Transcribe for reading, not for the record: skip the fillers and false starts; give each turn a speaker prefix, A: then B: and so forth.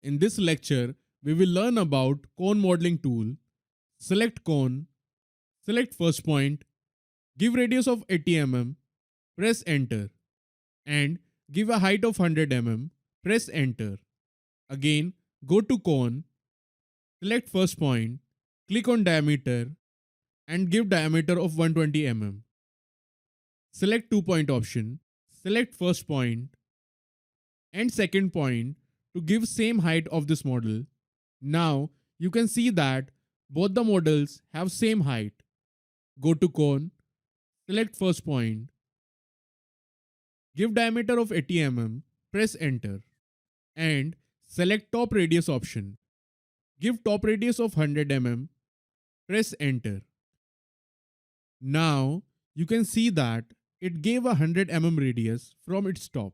A: In this lecture, we will learn about cone modeling tool. Select cone, select first point, give radius of 80 mm, press enter, and give a height of 100 mm, press enter. Again, go to cone, select first point, click on diameter, and give diameter of 120 mm. Select 2 point option, select first point and second point to give same height of this model. Now you can see that both the models have same height. Go to cone, select first point, give diameter of 80 mm, press enter, and select top radius option. Give top radius of 100 mm, press enter. Now you can see that it gave a 100 mm radius from its top.